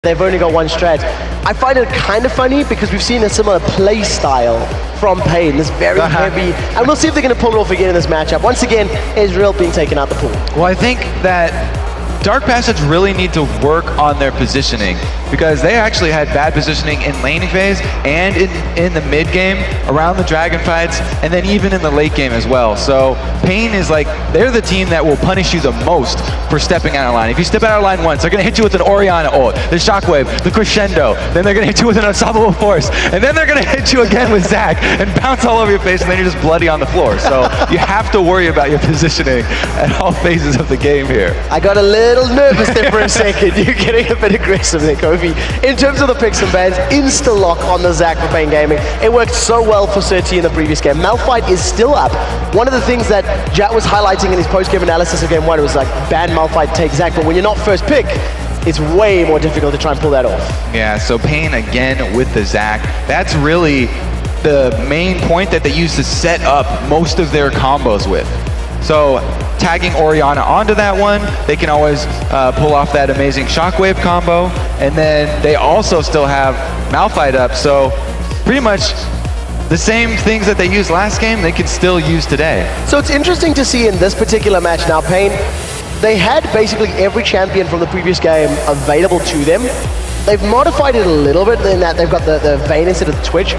They've only got one strat. I find it kind of funny because we've seen a similar play style from Pain, this very heavy, and we'll see if they're going to pull it off again in this matchup. Once again, Israel being taken out the pool. Well, I think that Dark Passage really need to work on their positioning because they actually had bad positioning in laning phase and in the mid game around the dragon fights and then even in the late game as well. So Pain is like, they're the team that will punish you the most for stepping out of line. If you step out of line once, they're going to hit you with an Orianna ult, the Shockwave, the Crescendo, then they're going to hit you with an Unstoppable Force, and then they're going to hit you again with Zac and bounce all over your face, and then you're just bloody on the floor. So you have to worry about your positioning at all phases of the game here. I got a little nervous there for a second. You're getting a bit aggressive there, Kofi. In terms of the picks and bans, insta-lock on the Zac for Pain Gaming. It worked so well for SirT in the previous game. Malphite is still up. One of the things that Jat was highlighting in his post-game analysis of Game 1 was like, ban Malphite, take Zac, but when you're not first pick, it's way more difficult to try and pull that off. Yeah, so Pain again with the Zac. That's really the main point that they use to set up most of their combos with. So tagging Orianna onto that one, they can always pull off that amazing Shockwave combo, and then they also still have Malphite up, so pretty much the same things that they used last game, they can still use today. So it's interesting to see in this particular match now, Pain, they had basically every champion from the previous game available to them. They've modified it a little bit in that they've got the Vayne instead of the Twitch.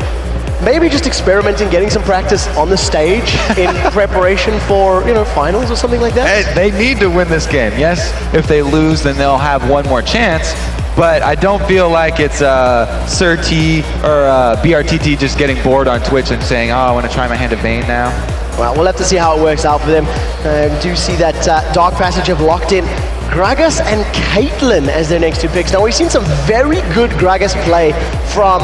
Maybe just experimenting, getting some practice on the stage in preparation for, you know, finals or something like that. They need to win this game. Yes, if they lose, then they'll have one more chance. But I don't feel like it's SirT or brTT just getting bored on Twitch and saying, oh, I want to try my hand at Vayne now. Well, we'll have to see how it works out for them. We do see that Dark Passage have locked in Gragas and Caitlyn as their next two picks. Now, we've seen some very good Gragas play from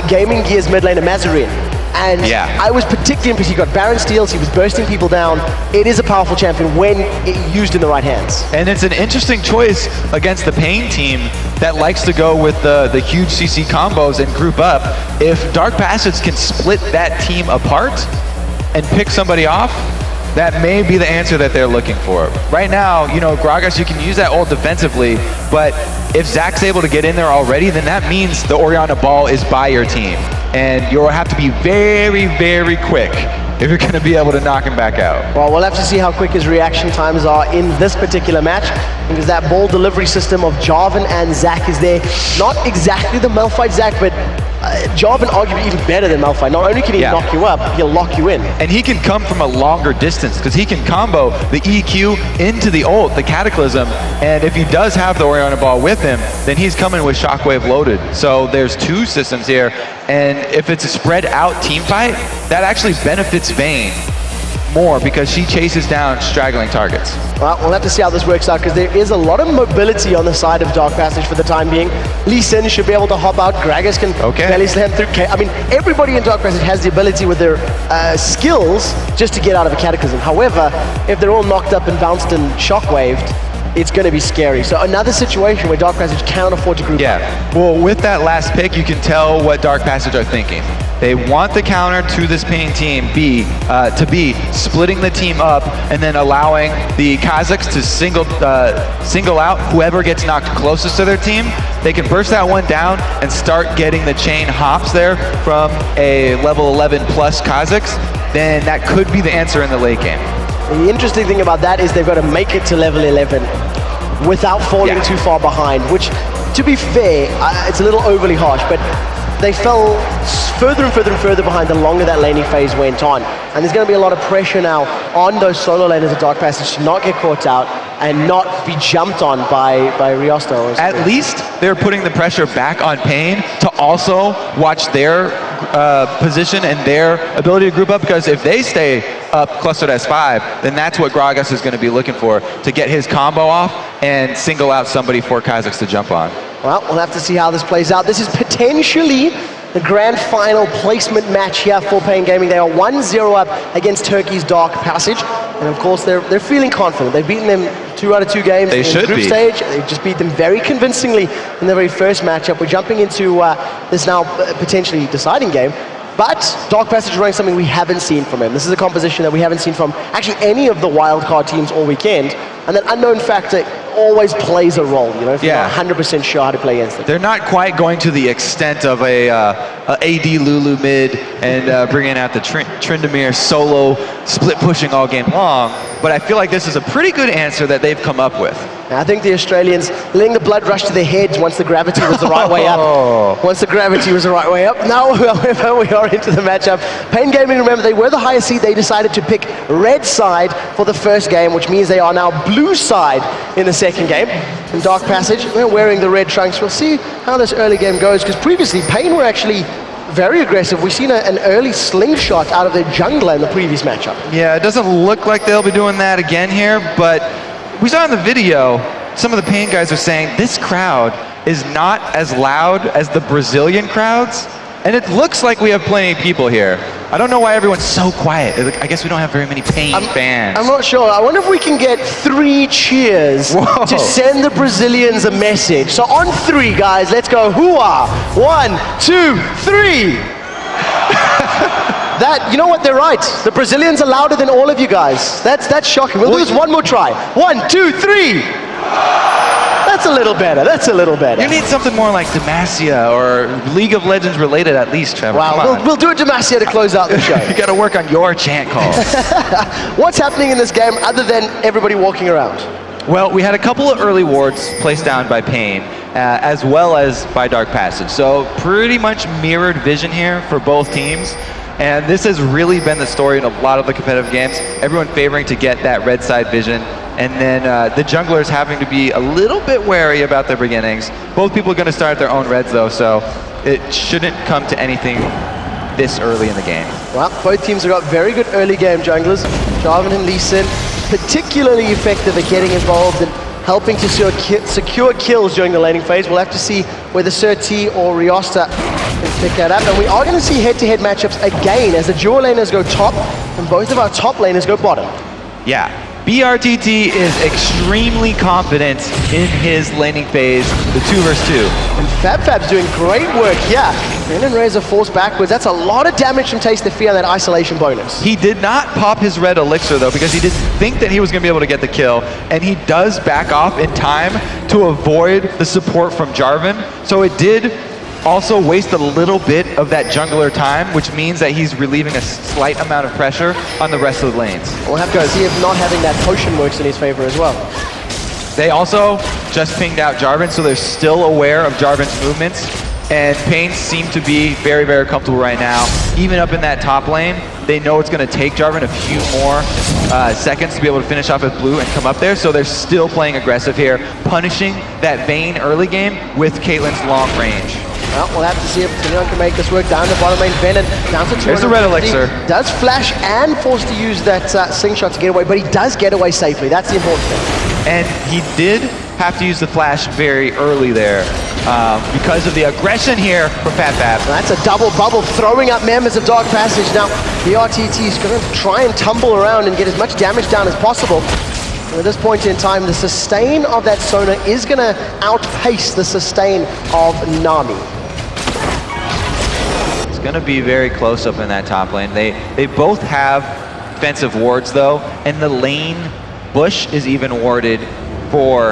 Gaming Gear's mid laner Mazarin. And I was particularly impressed. He got Baron steals, he was bursting people down. It is a powerful champion when used in the right hands. And it's an interesting choice against the Pain team that likes to go with the huge CC combos and group up. If Dark Passage can split that team apart and pick somebody off, that may be the answer that they're looking for. Right now, you know, Gragas, you can use that ult defensively, but if Zac's able to get in there already, then that means the Orianna ball is by your team. And you'll have to be very, very quick if you're going to be able to knock him back out. Well, we'll have to see how quick his reaction times are in this particular match, because that ball delivery system of Jarvan and Zac is there. Not exactly the Malphite Zac, but Jarvan arguably even better than Malphite. Not only can he knock you up, he'll lock you in. And he can come from a longer distance because he can combo the EQ into the ult, the Cataclysm, and if he does have the Orianna ball with him, then he's coming with Shockwave loaded. So there's two systems here, and if it's a spread out team fight, that actually benefits Vayne more because she chases down straggling targets. Well, we'll have to see how this works out because there is a lot of mobility on the side of Dark Passage for the time being. Lee Sin should be able to hop out. Gragas can belly slam through. I mean, everybody in Dark Passage has the ability with their skills just to get out of a Cataclysm. However, if they're all knocked up and bounced and shockwaved, it's going to be scary. So another situation where Dark Passage can't afford to group up. Well, with that last pick, you can tell what Dark Passage are thinking. They want the counter to this Pain team to be splitting the team up and then allowing the Kazakhs to single out whoever gets knocked closest to their team. They can burst that one down and start getting the chain hops there from a level 11 plus Kazakhs. Then that could be the answer in the late game. The interesting thing about that is they've got to make it to level 11 without falling too far behind, which, to be fair, it's a little overly harsh, but they fell further and further and further behind the longer that laning phase went on. And there's going to be a lot of pressure now on those solo laners of Dark Passage to not get caught out and not be jumped on by ReostA. At least they're putting the pressure back on Pain to also watch their position and their ability to group up, because if they stay up clustered as 5, then that's what Gragas is going to be looking for, to get his combo off and single out somebody for Kazakhs to jump on. Well, we'll have to see how this plays out. This is potentially the grand final placement match here for Pain Gaming. They are 1-0 up against Turkey's Dark Passage. And of course, they're feeling confident. They've beaten them 2 out of 2 games in the group stage. They just beat them very convincingly in the very first matchup. We're jumping into this now potentially deciding game. But Dark Passage is running something we haven't seen from him. This is a composition that we haven't seen from actually any of the wildcard teams all weekend. and that unknown factor always plays a role, you know, if Yeah. you're not 100% sure how to play against them. They're not quite going to the extent of a AD Lulu mid and bringing out the Tryndamere solo split pushing all game long, but I feel like this is a pretty good answer that they've come up with. I think the Australians letting the blood rush to their heads once the gravity was the right way up. Once the gravity was the right way up. Now, however, we are into the matchup. Pain Gaming, remember, they were the highest seed. They decided to pick red side for the first game, which means they are now blue side in the second game. In Dark Passage, they're wearing the red trunks. We'll see how this early game goes, because previously, Pain were actually very aggressive. We've seen an early slingshot out of their jungler in the previous matchup. Yeah, it doesn't look like they'll be doing that again here, but we saw in the video, some of the Pain guys are saying this crowd is not as loud as the Brazilian crowds, and it looks like we have plenty of people here. I don't know why everyone's so quiet. I guess we don't have very many Pain fans. I'm not sure. I wonder if we can get 3 cheers to send the Brazilians a message. So on 3, guys, let's go. Hoo-ah. 1, 2, 3. That, you know what, they're right. The Brazilians are louder than all of you guys. That's shocking. We'll do this one more try. 1, 2, 3. That's a little better. That's a little better. You need something more like Demacia or League of Legends related at least, Trevor. Wow, we'll do a Demacia to close out the show. You got to work on your chant calls. What's happening in this game other than everybody walking around? Well, we had a couple of early wards placed down by Pain, as well as by Dark Passage. So pretty much mirrored vision here for both teams. And this has really been the story in a lot of the competitive games. Everyone favoring to get that red side vision. And then the junglers having to be a little bit wary about their beginnings. Both people are going to start their own reds though, so it shouldn't come to anything this early in the game. Well, both teams have got very good early game junglers. Jarvan and Lee Sin, particularly effective at getting involved and helping to secure kills during the laning phase. We'll have to see whether SirT or ReostA can pick that up. And we are going to see head-to-head matchups again as the dual laners go top and both of our top laners go bottom. Yeah. brTT is extremely confident in his laning phase, the 2 versus 2. And Fab's doing great work here. Venom Razor forced backwards. That's a lot of damage from Taste the Fear on that isolation bonus. He did not pop his red elixir though, because he didn't think that he was going to be able to get the kill. And he does back off in time to avoid the support from Jarvan. So it did also waste a little bit of that jungler time, which means that he's relieving a slight amount of pressure on the rest of the lanes. We'll have to see if not having that potion works in his favor as well. They also just pinged out Jarvan, so they're still aware of Jarvan's movements. And Pain seem to be very, very comfortable right now. Even up in that top lane, they know it's going to take Jarvan a few more seconds to be able to finish off with blue and come up there. So they're still playing aggressive here, punishing that Vayne early game with Caitlyn's long range. Well, we'll have to see if Tinyon can make this work. Down the bottom lane, Venom down to 250. There's the red elixir. Does flash and forced to use that slingshot to get away, but he does get away safely. That's the important thing. And he did have to use the flash very early there because of the aggression here from Fab. That's a double bubble, throwing up members of Dark Passage. Now, the RTT is going to try and tumble around and get as much damage down as possible. At this point in time, the sustain of that Sona is going to outpace the sustain of Nami. It's going to be very close up in that top lane. They both have defensive wards though, and the lane bush is even warded for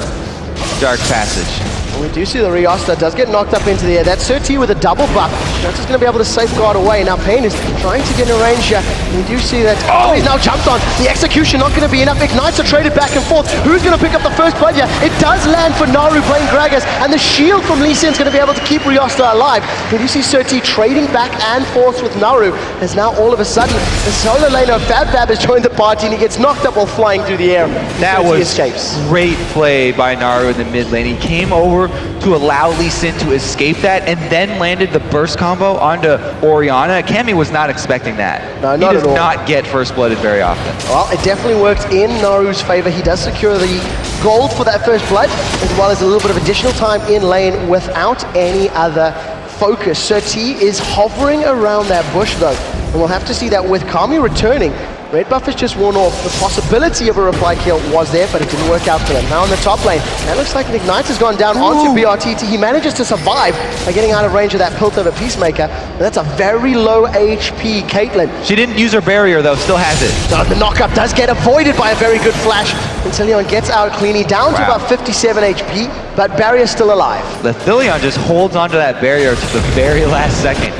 Dark Passage. We do see the ReostA does get knocked up into the air. That's SirT with a double buff. Just going to be able to safeguard away. Now Pain is trying to get in a range here. We do see that. Oh, he's now jumped on. The execution not going to be enough. Ignites are traded back and forth. Who's going to pick up the first blood here? It does land for Naru playing Gragas, and the shield from Lee Sin is going to be able to keep ReostA alive. We do see SirT trading back and forth with Naru, as now all of a sudden the solo laner Fab has joined the party and he gets knocked up while flying through the air. That was escapes. Great play by Naru in the mid lane. He came over to allow Lee Sin to escape that and then landed the burst combo onto Orianna. Cammy was not expecting that. No, he does not get first blooded very often. Well, it definitely worked in Naru's favor. He does secure the gold for that first blood, as well as a little bit of additional time in lane without any other focus. SirT is hovering around that bush though, and we'll have to see that with Kami returning. Red buff is just worn off. The possibility of a reply kill was there, but it didn't work out for them. Now in the top lane, that looks like an Ignite has gone down onto brTT. He manages to survive by getting out of range of that Piltover Peacemaker. And that's a very low HP Caitlyn. She didn't use her barrier though, still has it. The knockup does get avoided by a very good flash. And Leon gets out cleanly, down to about 57 HP, but barrier's still alive. Leon just holds onto that barrier to the very last second.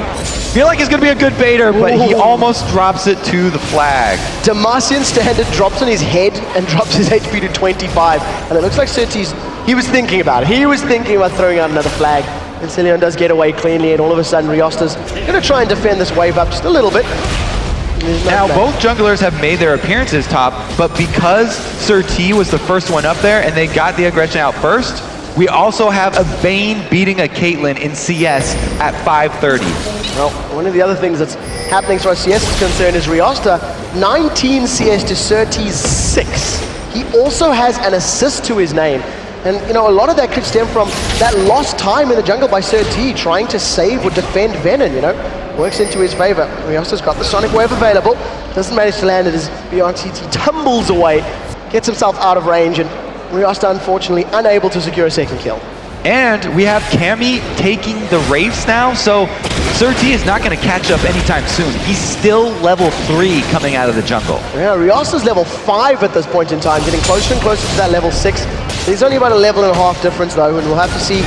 Feel like he's gonna be a good baiter, but he almost drops it to the flag. Demacian standard drops on his head and drops his HP to 25. And it looks like SirT's, he was thinking about it. He was thinking about throwing out another flag. And Leon does get away cleanly, and all of a sudden ReostA's gonna try and defend this wave up just a little bit. Now, both junglers have made their appearances top, but because SirT was the first one up there and they got the aggression out first, we also have a Vayne beating a Caitlyn in CS at 5:30. Well, one of the other things that's happening as far as CS is concerned is ReostA, 19 CS to SirT's 6. He also has an assist to his name. And, you know, a lot of that could stem from that lost time in the jungle by SirT trying to save or defend Venon, you know. Works into his favor. ReostA's got the Sonic Wave available. Doesn't manage to land it as brTT tumbles away. Gets himself out of range, and ReostA unfortunately unable to secure a second kill. And we have Cammy taking the Wraiths now, so SirT is not going to catch up anytime soon. He's still level 3 coming out of the jungle. Yeah, ReostA's level 5 at this point in time, getting closer and closer to that level 6. There's only about a level and a half difference though, and we'll have to see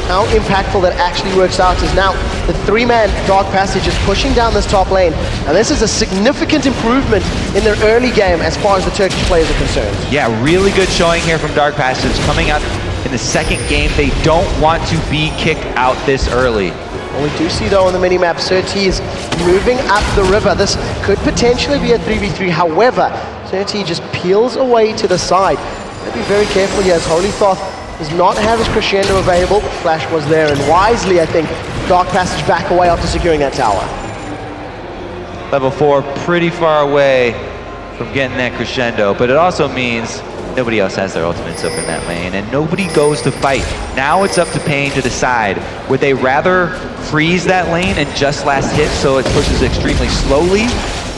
how impactful that actually works out. As now the 3-man Dark Passage is pushing down this top lane, and this is a significant improvement in their early game as far as the Turkish players are concerned. Yeah, really good showing here from Dark Passage coming out in the second game. They don't want to be kicked out this early. Well, we do see though on the minimap, SirT is moving up the river. This could potentially be a 3v3. However, SirT just peels away to the side. Gotta be very careful here as Holythoth does not have his crescendo available. Flash was there, and wisely, I think, Dark Passage back away after securing that tower. Level 4, pretty far away from getting that crescendo, but it also means nobody else has their ultimates up in that lane, and nobody goes to fight. Now it's up to Pain to decide. Would they rather freeze that lane and just last hit so it pushes extremely slowly,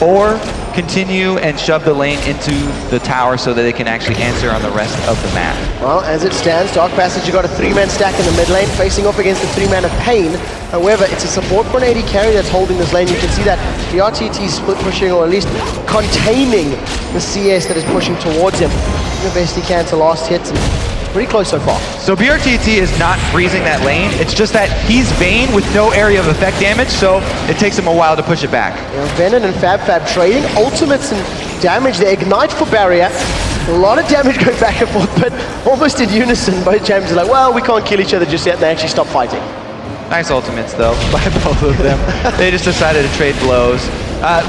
or continue and shove the lane into the tower so that they can actually answer on the rest of the map? Well, as it stands, Dark Passage, you got a 3-man stack in the mid lane, facing off against the 3-man of Pain. However, it's a support for an AD carry that's holding this lane. You can see that brTT split pushing, or at least containing the CS that is pushing towards him. Doing the best he can to last hits, and pretty close so far. So brTT is not freezing that lane. It's just that he's Vayne with no area of effect damage, so it takes him a while to push it back. You know, Venon and Fab trading ultimates and damage. They ignite for barrier. A lot of damage going back and forth, but almost in unison. Both champions are like, well, we can't kill each other just yet, and they actually stop fighting. Nice ultimates, though, by both of them. They just decided to trade blows.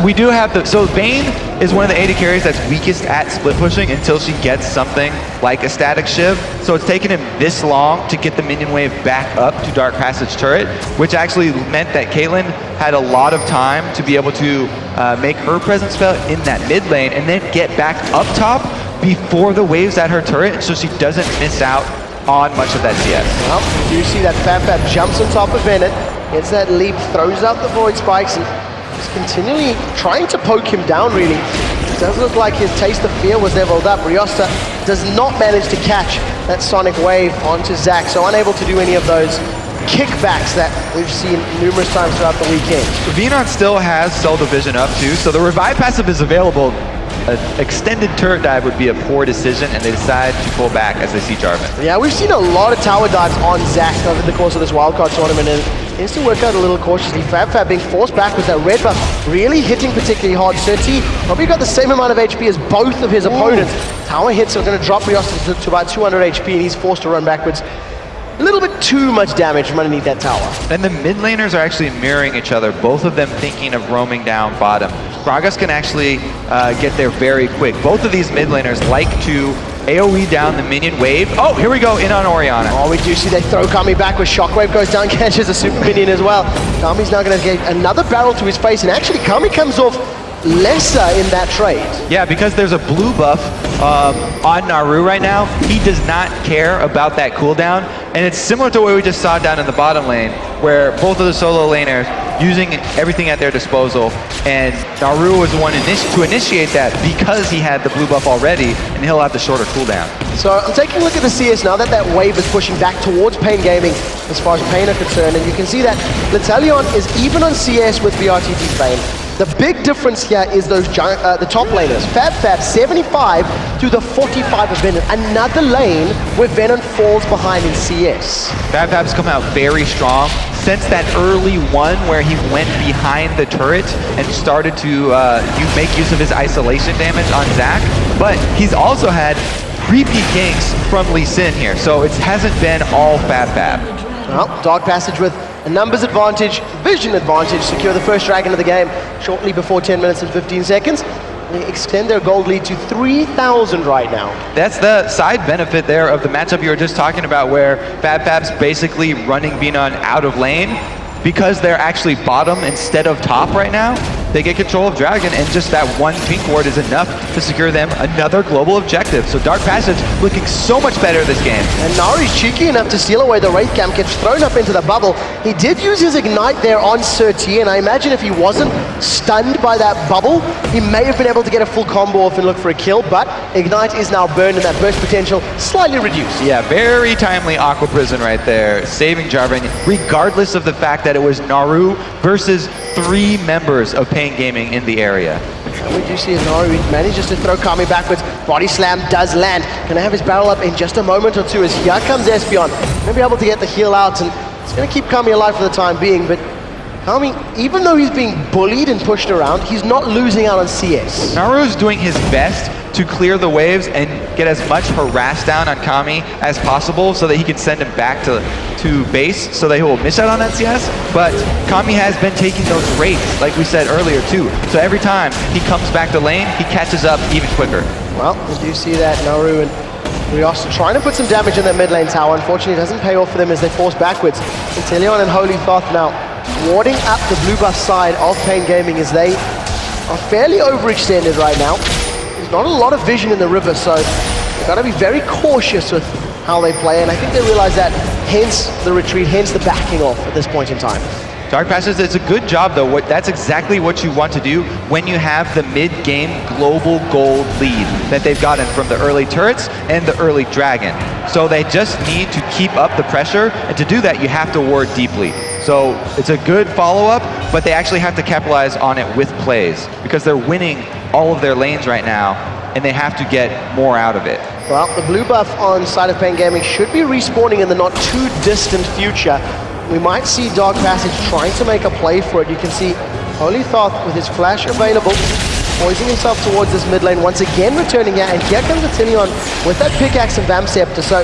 We do have the... So Vayne is one of the AD carries that's weakest at split pushing until she gets something like a static shiv. So it's taken him this long to get the minion wave back up to Dark Passage turret, which actually meant that Caitlyn had a lot of time to be able to make her presence felt in that mid lane and then get back up top before the waves at her turret, so she doesn't miss out on much of that CS. Well, you see that Fab jumps on top of Venom, gets that leap, throws out the void spikes, and is continually trying to poke him down, really. It does look like his taste of fear was leveled up. ReostA does not manage to catch that Sonic Wave onto Zac, so unable to do any of those kickbacks that we've seen numerous times throughout the weekend. Venon still has Soul Division up too, so the revive passive is available. An extended turret dive would be a poor decision, and they decide to pull back as they see Jarvan. Yeah, we've seen a lot of tower dives on Zac over the course of this wildcard tournament, and it needs to work out a little cautiously. Fab being forced back with that red buff really hitting particularly hard. SirT probably got the same amount of HP as both of his opponents. Tower hits are going to drop ReostA to about 200 HP, and he's forced to run backwards. A little bit too much damage from underneath that tower. And the mid laners are actually mirroring each other, both of them thinking of roaming down bottom. Gragas can actually get there very quick. Both of these mid laners like to AoE down the minion wave. Oh, here we go, in on Orianna. Oh, we do see they throw Kami back with Shockwave, goes down, catches a super minion as well. Kami's now going to get another barrel to his face, and actually Kami comes off lesser in that trade. Yeah, because there's a blue buff on Naru right now. He does not care about that cooldown, and it's similar to what we just saw down in the bottom lane, where both of the solo laners using everything at their disposal. And Naru was the one to initiate that because he had the blue buff already, and he'll have the shorter cooldown. So I'm taking a look at the CS now that that wave is pushing back towards Pain Gaming as far as Pain are concerned, and you can see that Letalion is even on CS with brTT Pain. The big difference here is those the top laners. Fab 75 to the 45 of Venon. Another lane where Venon falls behind in CS. Fab's come out very strong since that early one where he went behind the turret and started to make use of his isolation damage on Zac. But he's also had repeat ganks from Lee Sin here, so it hasn't been all Fab. Well, Dark Passage with a numbers advantage, vision advantage, secure the first dragon of the game shortly before 10 minutes and 15 seconds. They extend their gold lead to 3,000 right now. That's the side benefit there of the matchup you were just talking about, where Fab's basically running Venon out of lane. Because they're actually bottom instead of top right now, they get control of Dragon, and just that one pink ward is enough to secure them another global objective. So Dark Passage looking so much better this game. And Naru's cheeky enough to steal away the Wraith Camp, gets thrown up into the bubble. He did use his Ignite there on SirT, and I imagine if he wasn't stunned by that bubble, he may have been able to get a full combo off and look for a kill, but Ignite is now burned and that burst potential slightly reduced. Yeah, very timely Aqua Prison right there, saving Jarvan, regardless of the fact that it was Naru versus 3 members of Pain Gaming in the area. And we do see Naru manages to throw Kami backwards. Body slam does land. Gonna have his barrel up in just a moment or two as here comes Espeon. Gonna be able to get the heal out, and it's gonna keep Kami alive for the time being, but Kami, even though he's being bullied and pushed around, he's not losing out on CS. Naru's doing his best to clear the waves and get as much harass down on Kami as possible so that he can send him back to base so that he will miss out on that CS. But Kami has been taking those wraiths, like we said earlier too. So every time he comes back to lane, he catches up even quicker. Well, we do see that Naru and ReostA trying to put some damage in their mid lane tower. Unfortunately, it doesn't pay off for them as they force backwards. Leon and Holythoth now warding up the blue buff side of Pain Gaming as they are fairly overextended right now. There's not a lot of vision in the river, so they've got to be very cautious with how they play, and I think they realize that, hence the retreat, hence the backing off at this point in time. Dark Passage, it's a good job though. That's exactly what you want to do when you have the mid-game global gold lead that they've gotten from the early turrets and the early dragon. So they just need to keep up the pressure, and to do that you have to ward deeply. So it's a good follow-up, but they actually have to capitalize on it with plays because they're winning all of their lanes right now, and they have to get more out of it. Well, the blue buff on side of Pain Gaming should be respawning in the not too distant future. We might see Dark Passage trying to make a play for it. You can see Holythoth with his flash available, poising himself towards this mid lane, once again returning here, and here comes Leon with that pickaxe and Vamp Scepter. So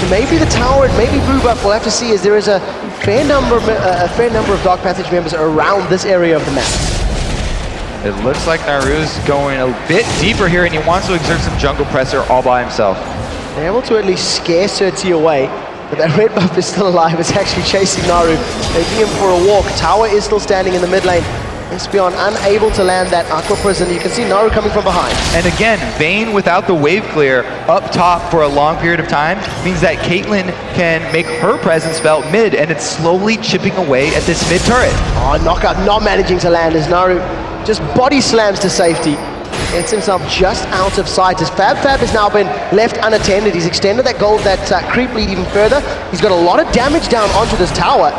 maybe the tower and maybe blue buff, we'll have to see, as there is a fair number of Dark Passage members around this area of the map. It looks like Naru's going a bit deeper here, and he wants to exert some jungle pressure all by himself. They're able to at least scare SirT away, but that red buff is still alive. It's actually chasing Naru, taking him for a walk. Tower is still standing in the mid lane. Espeon unable to land that Aqua Prison. You can see Naru coming from behind. And again, Vayne without the wave clear up top for a long period of time means that Caitlyn can make her presence felt mid, and it's slowly chipping away at this mid turret. Oh, knockout not managing to land as Naru just body slams to safety. Gets himself just out of sight as Fab has now been left unattended. He's extended that gold, that creep lead even further. He's got a lot of damage down onto this tower.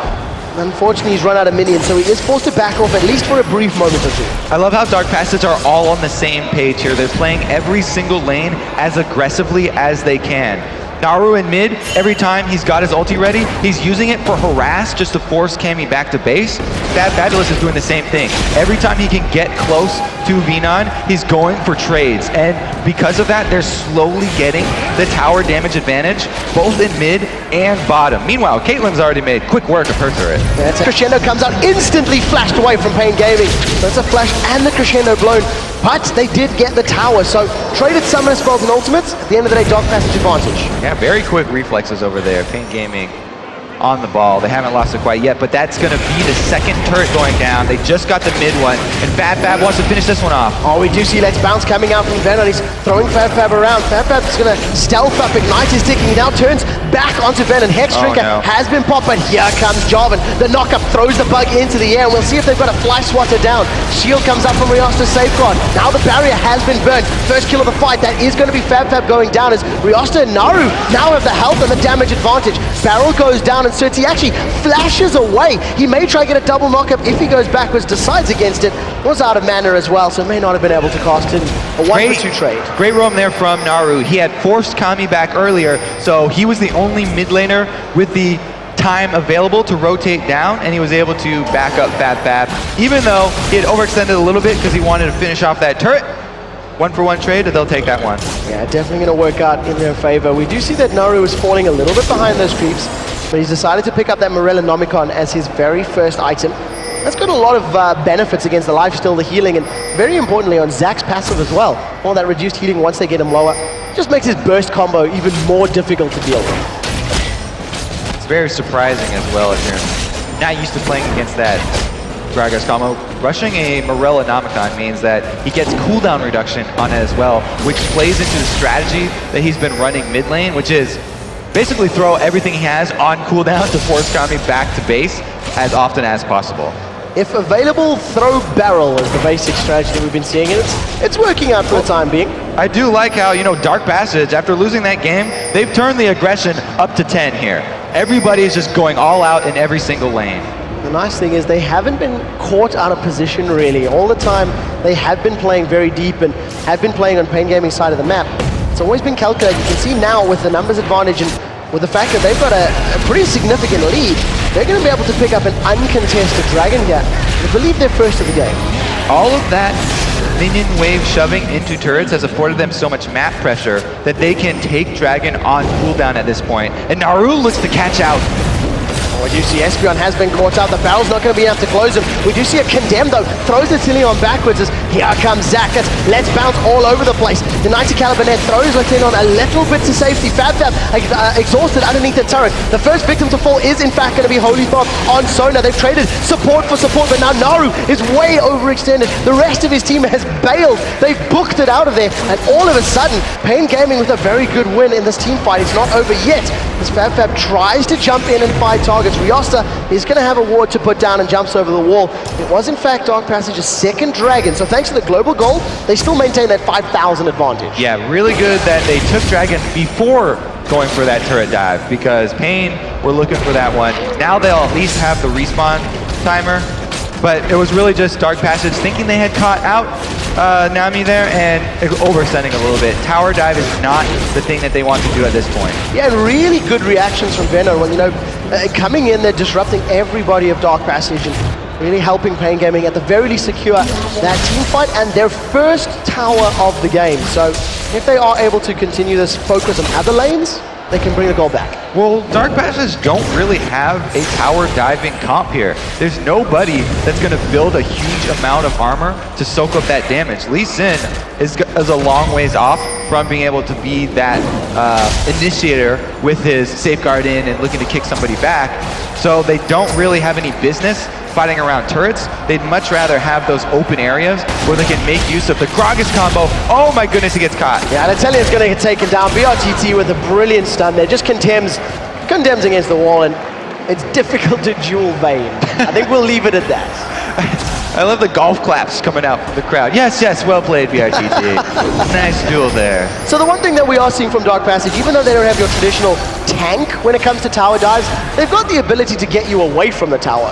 Unfortunately, he's run out of minions, so he is forced to back off at least for a brief moment or two. I love how Dark Passage are all on the same page here. They're playing every single lane as aggressively as they can. Naru in mid, every time he's got his ulti ready, he's using it for harass just to force Cammy back to base. Fabulous is doing the same thing. Every time he can get close to Venon, he's going for trades. And because of that, they're slowly getting the tower damage advantage, both in mid and bottom. Meanwhile, Caitlyn's already made quick work of her turret. That's Crescendo comes out, instantly flashed away from Pain Gaming. That's a flash and the Crescendo blown. But they did get the tower, so traded summoner spells and ultimates. At the end of the day, Dark Passage advantage. Yeah, very quick reflexes over there. Pain Gaming on the ball. They haven't lost it quite yet, but that's going to be the second turret going down. They just got the mid one, and Fab wants to finish this one off. Oh, we do see Let's Bounce coming out from Venon. He's throwing Fab around. Fab's going to stealth up. Ignite is ticking. He now turns back onto Venon. Hex Drinker has been popped, but here comes Jarvan. The knockup throws the bug into the air, and we'll see if they've got a fly swatter down. Shield comes up from ReostA's safeguard. Now the barrier has been burned. First kill of the fight. That is going to be Fab going down as ReostA and Naru now have the health and the damage advantage. Barrel goes down and SirT actually flashes away. He may try to get a double knockup if he goes backwards, decides against it. Was out of mana as well, so may not have been able to cast in a 1-for-2 trade. Great roam there from Naru. He had forced Kami back earlier, so he was the only mid laner with the time available to rotate down, and he was able to back up Fab. Even though he had overextended a little bit because he wanted to finish off that turret, 1-for-1 trade, they'll take that one. Yeah, definitely going to work out in their favor. We do see that Naru is falling a little bit behind those creeps, but he's decided to pick up that Morellonomicon as his very first item. That's got a lot of benefits against the lifesteal, the healing, and very importantly on Zack's passive as well. All that reduced healing once they get him lower just makes his burst combo even more difficult to deal with. It's very surprising as well if you're not used to playing against that Gragas combo. Rushing a Morellonomicon means that he gets cooldown reduction on it as well, which plays into the strategy that he's been running mid lane, which is basically throw everything he has on cooldown to force Kami back to base as often as possible. If available, throw barrel is the basic strategy that we've been seeing, and it's working out for the time being. I do like how, Dark Passage, after losing that game, they've turned the aggression up to 10 here. Everybody is just going all out in every single lane. The nice thing is they haven't been caught out of position really. All the time they have been playing very deep and have been playing on Pain Gaming's side of the map. It's always been calculated. You can see now with the numbers advantage and with the fact that they've got a pretty significant lead, they're going to be able to pick up an uncontested dragon here. I believe they're first of the game. All of that minion wave shoving into turrets has afforded them so much map pressure that they can take dragon on cooldown at this point. And Naru looks to catch out. We do see Espeon has been caught out. The barrel's not going to be enough to close him. We do see a Condemn though. Throws the Tillion backwards as here comes Zack. Let's bounce all over the place. The 90 caliber net throws Latino a little bit to safety. Fab exhausted underneath the turret. The first victim to fall is in fact going to be Holythoth on Sona. They've traded support for support, but now Naru is way overextended. The rest of his team has bailed. They've booked it out of there, and all of a sudden, Pain Gaming with a very good win in this team fight. It's not over yet as Fab tries to jump in and fight targets. ReostA is going to have a ward to put down and jumps over the wall. It was in fact Dark Passage's second dragon, so thanks to the global goal, they still maintain that 5,000 advantage. Yeah, really good that they took dragon before going for that turret dive, because Pain were looking for that one. Now they'll at least have the respawn timer, but it was really just Dark Passage thinking they had caught out Nami there and overextending a little bit. Tower dive is not the thing that they want to do at this point. Yeah, and really good reactions from Venon when, coming in, they're disrupting everybody of Dark Passage and really helping Pain Gaming at the very least secure that team fight and their first tower of the game. So if they are able to continue this focus on other lanes, they can bring the goal back. Well, Dark Passages don't really have a tower diving comp here. There's nobody that's going to build a huge amount of armor to soak up that damage. Lee Sin is a long ways off from being able to be that initiator with his safeguard in and looking to kick somebody back. So they don't really have any business fighting around turrets. They'd much rather have those open areas where they can make use of the Gragas combo. Oh my goodness, he gets caught. Yeah, Natalia's going to get taken down. brTT with a brilliant stun there. Just condemns against the wall, and it's difficult to duel Vayne. I think we'll leave it at that. I love the golf claps coming out from the crowd. Yes, well played, brTT. Nice duel there. So the one thing that we are seeing from Dark Passage, even though they don't have your traditional tank when it comes to tower dives, they've got the ability to get you away from the tower.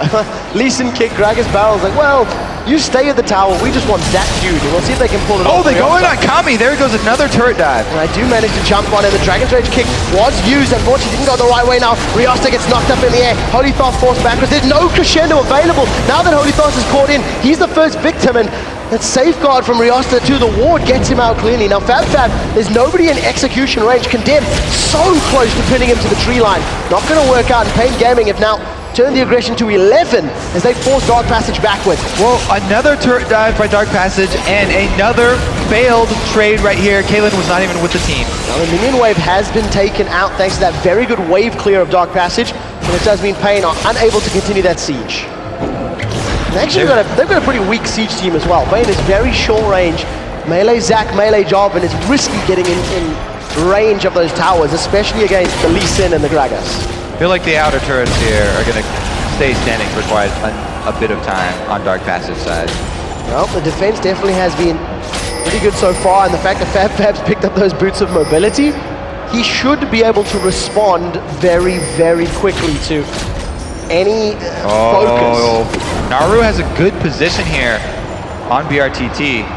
Lee Sin kick, Gragas barrels, like, well, you stay at the tower, we just want that dude, and we'll see if they can pull it off. Oh, they go in on Kami. There goes another turret dive. And I do manage to jump on, and the Dragon's Rage kick was used. Unfortunately, didn't go the right way now. ReostA gets knocked up in the air. Holythoth forced backwards. There's no crescendo available. Now that Holythoth is caught in, he's the first victim, and that safeguard from ReostA to the ward gets him out cleanly. Now Fab, there's nobody in execution range. Condemned so close to pinning him to the tree line. Not going to work out, and Pain Gaming have now turned the aggression to 11 as they force Dark Passage backwards. Well, another turret dive by Dark Passage and another failed trade right here. Caitlyn was not even with the team. Now the minion wave has been taken out thanks to that very good wave clear of Dark Passage. which does mean Pain are unable to continue that siege. And actually, they've got a pretty weak siege team as well. Pain is very short range. Melee Zac, melee Job, and it's risky getting in range of those towers, especially against the Lee Sin and the Gragas. I feel like the outer turrets here are going to stay standing for quite a bit of time on Dark Passage side. Well, the defense definitely has been pretty good so far, and the fact that Fab's picked up those boots of mobility, he should be able to respond very, very quickly to any focus. Naru has a good position here on brTT.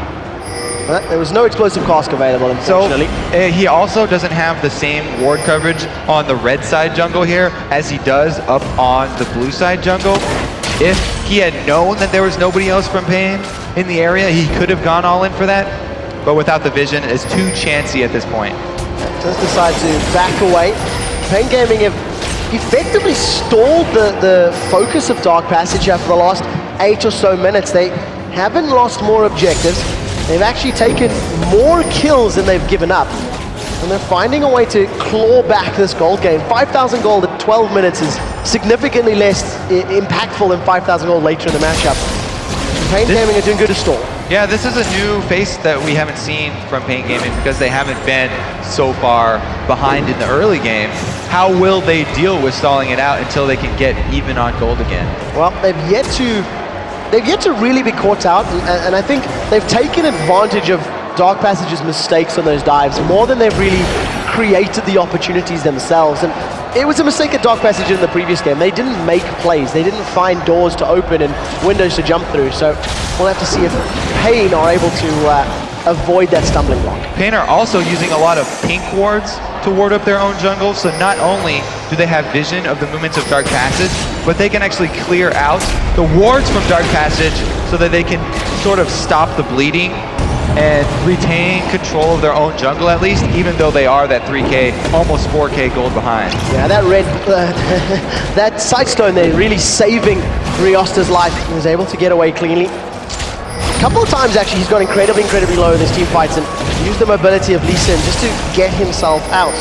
But there was no explosive cask available, unfortunately. So he also doesn't have the same ward coverage on the red side jungle here as he does up on the blue side jungle. If he had known that there was nobody else from Pain in the area, he could have gone all in for that. But without the vision, it's too chancy at this point. Just decide to back away. Pain Gaming have effectively stalled the focus of Dark Passage here for the last 8 or so minutes. They haven't lost more objectives. They've actually taken more kills than they've given up. And they're finding a way to claw back this gold game. 5,000 gold at 12 minutes is significantly less impactful than 5,000 gold later in the matchup. Pain Gaming are doing good to stall. Yeah, this is a new face that we haven't seen from Pain Gaming because they haven't been so far behind in the early game. How will they deal with stalling it out until they can get even on gold again? Well, they've yet to really be caught out, and I think they've taken advantage of Dark Passage's mistakes on those dives more than they've really created the opportunities themselves. And it was a mistake at Dark Passage in the previous game. They didn't make plays. They didn't find doors to open and windows to jump through. So we'll have to see if Pain are able to avoid that stumbling block. Pain are also using a lot of pink wards to ward up their own jungle, so not only do they have vision of the movements of Dark Passage, but they can actually clear out the wards from Dark Passage so that they can sort of stop the bleeding and retain control of their own jungle at least, even though they are that 3K, almost 4K gold behind. Yeah, that red, that Sightstone there really saving ReostA's life. He was able to get away cleanly. A couple of times actually he's got incredibly low in his team fights and used the mobility of Lee Sin just to get himself out.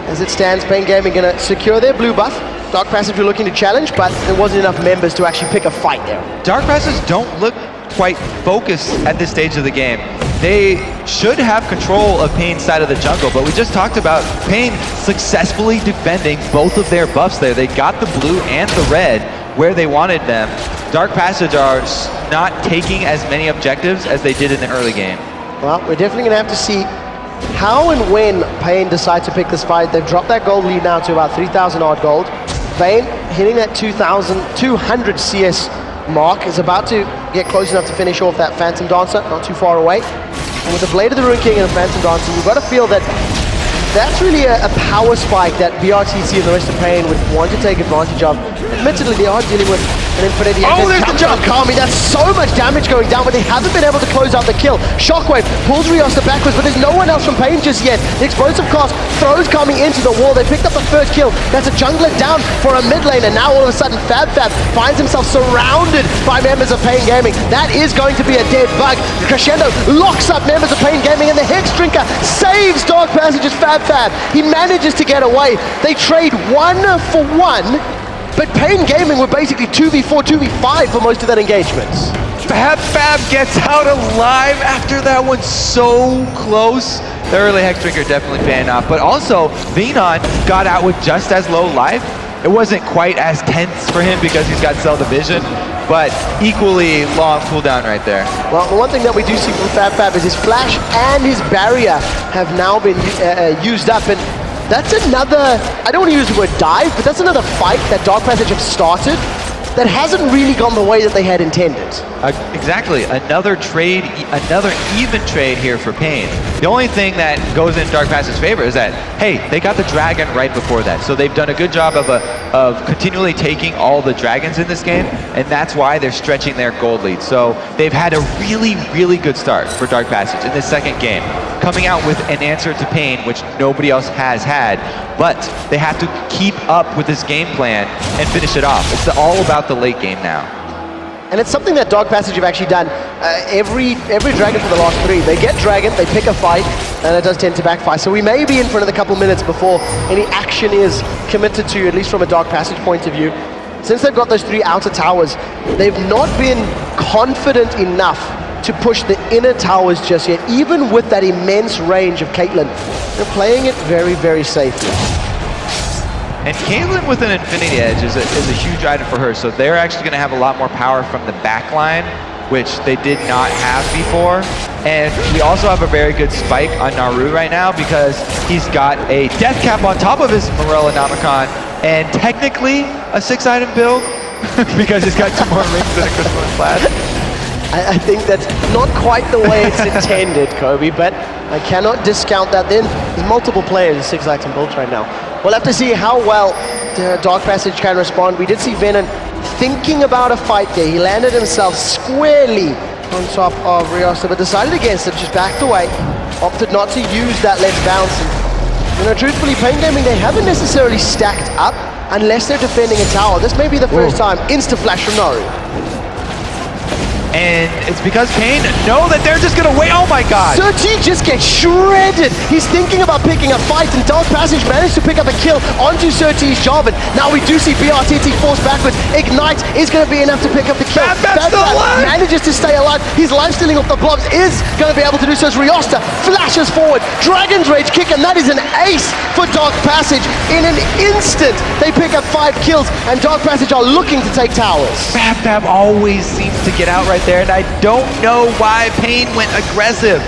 As it stands, Pain Gaming gonna secure their blue buff. Dark Passage were looking to challenge, but there wasn't enough members to actually pick a fight there. Dark Passage don't look quite focused at this stage of the game. They should have control of Pain's side of the jungle, but we just talked about Pain successfully defending both of their buffs there. They got the blue and the red where they wanted them. Dark Passage are not taking as many objectives as they did in the early game. Well, we're definitely going to have to see how and when Pain decide to pick this fight. They've dropped that gold lead now to about 3,000 odd gold. Vayne hitting that 2,200 CS mark, is about to get close enough to finish off that Phantom Dancer, not too far away. And with the Blade of the Ruin King and the Phantom Dancer, you've got to feel that that's really a power spike that brTT and the rest of Pain would want to take advantage of. Admittedly, they are dealing with an Infinity. Oh, there's the jump! Kami, that's so much damage going down, but they haven't been able to close out the kill. Shockwave pulls ReostA backwards, but there's no one else from Pain just yet. The explosive cast throws Kami into the wall. They picked up the first kill. That's a jungler down for a mid lane, and now all of a sudden Fab finds himself surrounded by members of Pain Gaming. That is going to be a dead bug. Crescendo locks up members of Pain Gaming, and the Hex Drinker saves Dark Passage's Fab. He manages to get away. They trade 1 for 1, but Pain Gaming were basically 2v4, 2v5 for most of that engagement. Fab gets out alive after that one, so close. The early Hex Drinker definitely paying off, but also Venon got out with just as low life. It wasn't quite as tense for him because he's got Cell Division, but equally long cooldown right there. Well, the one thing that we do see from Fab is his flash and his barrier have now been used up, and that's another, I don't want to use the word dive, but that's another fight that Dark Passage have started that hasn't really gone the way that they had intended. Exactly, another trade, another even trade here for Pain. The only thing that goes in Dark Passage's favor is that, hey, they got the dragon right before that. So they've done a good job of continually taking all the dragons in this game, and that's why they're stretching their gold lead. So they've had a really good start for Dark Passage in this second game, coming out with an answer to Pain, which nobody else has had, but they have to keep up with this game plan and finish it off. It's all about the late game now. And it's something that Dark Passage have actually done every Dragon for the last 3. They get Dragon, they pick a fight, and it does tend to backfire. So we may be in for another couple minutes before any action is committed to, at least from a Dark Passage point of view. Since they've got those 3 outer towers, they've not been confident enough to push the inner towers just yet, even with that immense range of Caitlyn. They're playing it very, very safely. And Caitlyn with an Infinity Edge is a huge item for her, so they're actually going to have a lot more power from the back line, which they did not have before. And we also have a very good spike on Naru right now because he's got a Death Cap on top of his Morella Nomicon, and technically a 6-item build because he's got 2 more rings than a Crystalline Flash. I think that's not quite the way it's intended, Kobe, but I cannot discount that. Then there's multiple players in 6-item builds right now. We'll have to see how well Dark Passage can respond. We did see Venon thinking about a fight there. He landed himself squarely on top of ReostA, but decided against it, just backed away. Opted not to use that Let's Bounce. And, you know, truthfully, Pain Gaming, they haven't necessarily stacked up unless they're defending a tower. This may be the first time. Insta-flash from Naru. And it's because Pain know that they're just gonna wait. Oh my god! SirT just gets shredded. He's thinking about picking a fight, and Dark Passage managed to pick up a kill onto SirT's Jarvan. Now we do see brTT forced backwards. Ignite is gonna be enough to pick up the kill. Fab still alive! Manages to stay alive. He's life stealing off the blobs, is gonna be able to do so as ReostA flashes forward. Dragon's Rage kick, and that is an ace for Dark Passage. In an instant, they pick up 5 kills, and Dark Passage are looking to take towers. Fab always seems to get out right there, and I don't know why Pain went aggressive.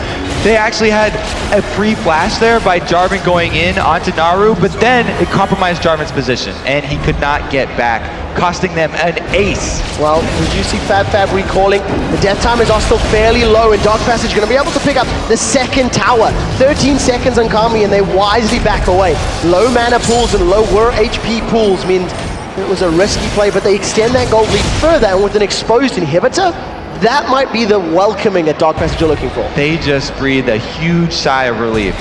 They actually had a free flash there by Jarvan going in onto Naru, but then it compromised Jarvan's position, and he could not get back, costing them an ace. Well, as you see Fab recalling, the death timers are still fairly low, and Dark Passage going to be able to pick up the 2nd tower. 13 seconds on Kami, and they wisely back away. Low mana pools and lower HP pools mean it was a risky play, but they extend that gold lead further, and with an exposed inhibitor, that might be the welcoming that Dark Passage are looking for. They just breathed a huge sigh of relief.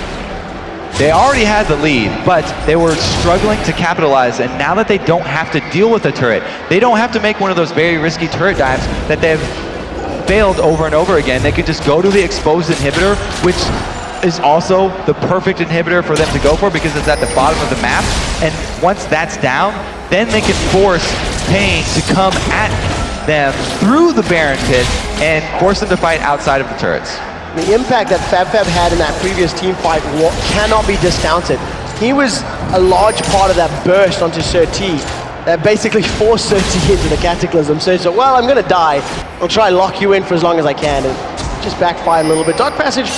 They already had the lead, but they were struggling to capitalize, and now that they don't have to deal with a turret, they don't have to make one of those very risky turret dives that they've failed over and over again. They could just go to the exposed inhibitor, which is also the perfect inhibitor for them to go for because it's at the bottom of the map, and once that's down, then they can force Pain to come at them through the Baron pit and force them to fight outside of the turrets. The impact that Fab had in that previous team fight cannot be discounted. He was a large part of that burst onto SirT that basically forced SirT into the Cataclysm. So he said, well, I'm gonna die. I'll try and lock you in for as long as I can, and just backfired a little bit. Dark Passage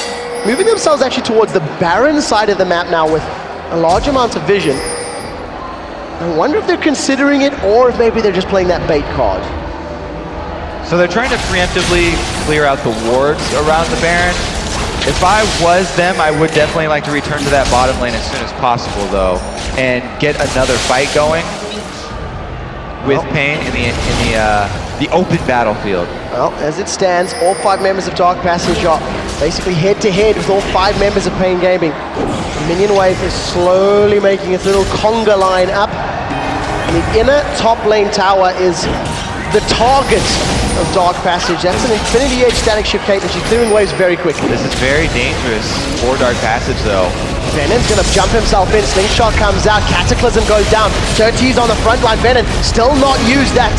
moving themselves actually towards the Baron side of the map now with a large amount of vision. I wonder if they're considering it, or if maybe they're just playing that bait card. So they're trying to preemptively clear out the wards around the Baron. If I was them, I would definitely like to return to that bottom lane as soon as possible, though, and get another fight going with Pain in the open battlefield. Well, as it stands, all 5 members of Dark Passage are basically head-to-head with all 5 members of Pain Gaming. The minion wave is slowly making its little conga line up. And the inner top lane tower is the target of Dark Passage. That's an Infinity Edge static shift Caitlyn. She's clearing waves very quickly. This is very dangerous for Dark Passage, though. Venon's gonna jump himself in. Slingshot comes out. Cataclysm goes down. SirT's on the front line. Venon still not used that.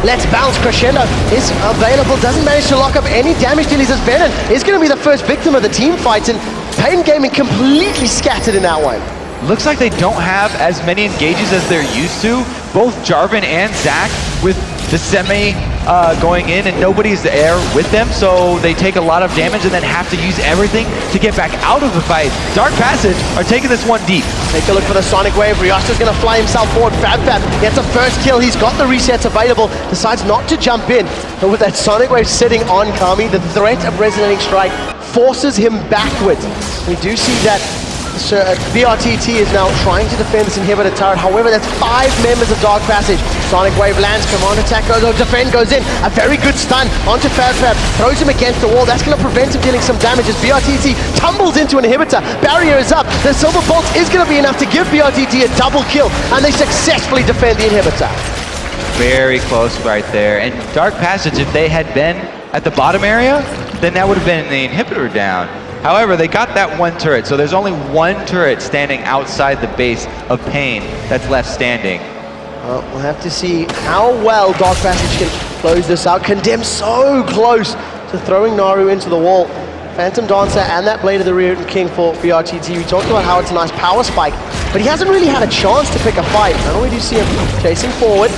Let's Bounce crescendo is available. Doesn't manage to lock up any damage dealers as Venon is gonna be the first victim of the team fight, and Pain Gaming completely scattered in that one. Looks like they don't have as many engages as they're used to. Both Jarvan and Zach with the semi going in, and nobody's there with them, so they take a lot of damage and then have to use everything to get back out of the fight. Dark Passage are taking this one deep. Take a look for the Sonic Wave. ReostA's gonna fly himself forward. Fab gets a first kill. He's got the resets available. Decides not to jump in. But with that Sonic Wave sitting on Kami, the threat of Resonating Strike forces him backwards. We do see that brTT is now trying to defend this inhibitor turret. However, that's 5 members of Dark Passage. Sonic Wave lands, command attack goes, defend goes in. A very good stun onto Fab. Throws him against the wall. That's going to prevent him dealing some damage as brTT tumbles into an inhibitor. Barrier is up. The Silver Bolt is going to be enough to give brTT a double kill, and they successfully defend the inhibitor. very close right there. And Dark Passage, if they had been at the bottom area, then that would have been the inhibitor down. However, they got that one turret, so there's only one turret standing outside the base of Pain that's left standing. Well, we'll have to see how well Dark Passage can close this out. Condemned so close to throwing Naru into the wall. Phantom Dancer and that Blade of the Rear King for brTT. We talked about how it's a nice power spike, but he hasn't really had a chance to pick a fight. Now we do see him chasing forward,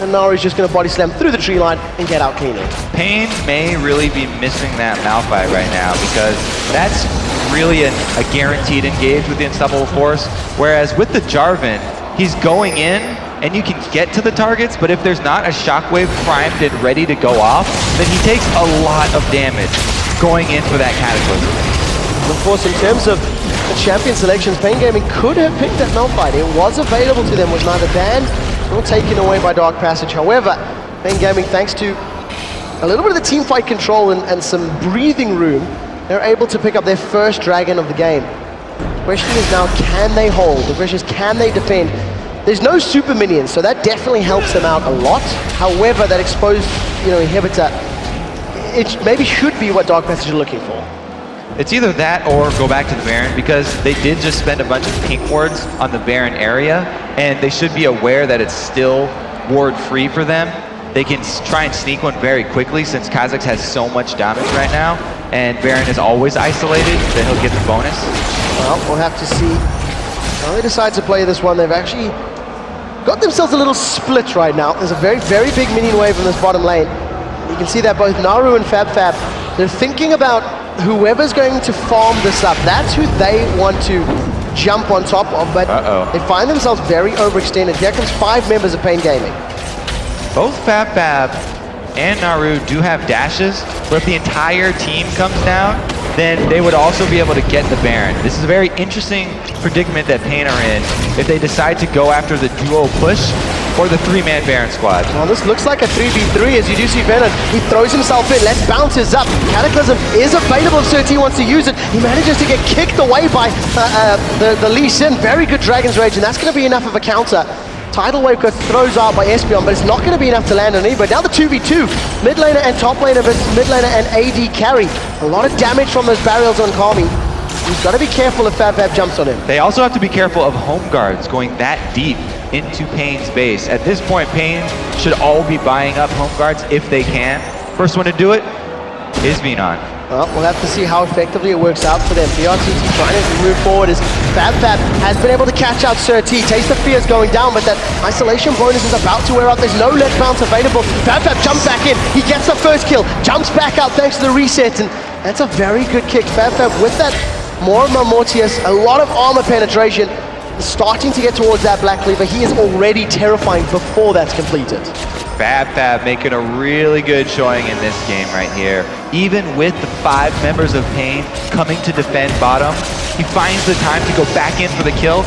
and Naru's just going to body slam through the tree line and get out cleanly. Pain may really be missing that Malphite right now, because that's really a guaranteed engage with the Unstoppable Force, whereas with the Jarvan, he's going in and you can get to the targets, but if there's not a Shockwave primed and ready to go off, then he takes a lot of damage going in for that Cataclysm. And of course, in terms of the champion selections, Pain Gaming could have picked that Malphite. It was available to them, was neither banned nor taken away by Dark Passage. However, Pain Gaming, thanks to a little bit of the team fight control and some breathing room, they're able to pick up their first dragon of the game. The question is now, can they hold? The question is, can they defend? There's no super minions, so that definitely helps them out a lot. However, that exposed, inhibitor, it maybe should be what Dark Passage are looking for. It's either that or go back to the Baron, because they did just spend a bunch of pink wards on the Baron area, and they should be aware that it's still ward free for them. They can try and sneak one very quickly, since Kha'Zix has so much damage right now, and Baron is always isolated, then he'll get the bonus. Well, we'll have to see how they decide to play this one. They've actually got themselves a little split right now. There's a very, very big minion wave in this bottom lane. You can see that both Naru and FabFab, they're thinking about whoever's going to farm this up. That's who they want to jump on top of, but they find themselves very overextended. Here comes 5 members of Pain Gaming. Both FabFab and Naru do have dashes, but if the entire team comes down, then they would also be able to get the Baron. This is a very interesting predicament that Pain are in if they decide to go after the duo push or the 3-man Baron squad. Well, this looks like a 3v3 as you do see Venon. He throws himself in, let's bounces up. Cataclysm is available if SirT wants to use it. He manages to get kicked away by the Lee Sin. Very good Dragon's Rage, and that's going to be enough of a counter. Tidal Wave got throws out by Espeon, but it's not going to be enough to land on anybody. Now the 2v2, mid laner and top laner versus mid laner and AD carry. A lot of damage from those barrels on Kami. He's got to be careful if FabFab jumps on him. They also have to be careful of home guards going that deep into Pain's base. At this point, Pain should all be buying up home guards if they can. First one to do it is Venon. Well, we'll have to see how effectively it works out for them. brTT trying to move forward as FabFab has been able to catch out SirT. Taste of Fear is going down, but that isolation bonus is about to wear out. There's no left bounce available. FabFab jumps back in. He gets the first kill, jumps back out thanks to the reset, and that's a very good kick. FabFab with that more Mortius, a lot of armor penetration, starting to get towards that Black Cleaver. He is already terrifying before that's completed. FabFab making a really good showing in this game right here. Even with the 5 members of Pain coming to defend bottom, he finds the time to go back in for the kill,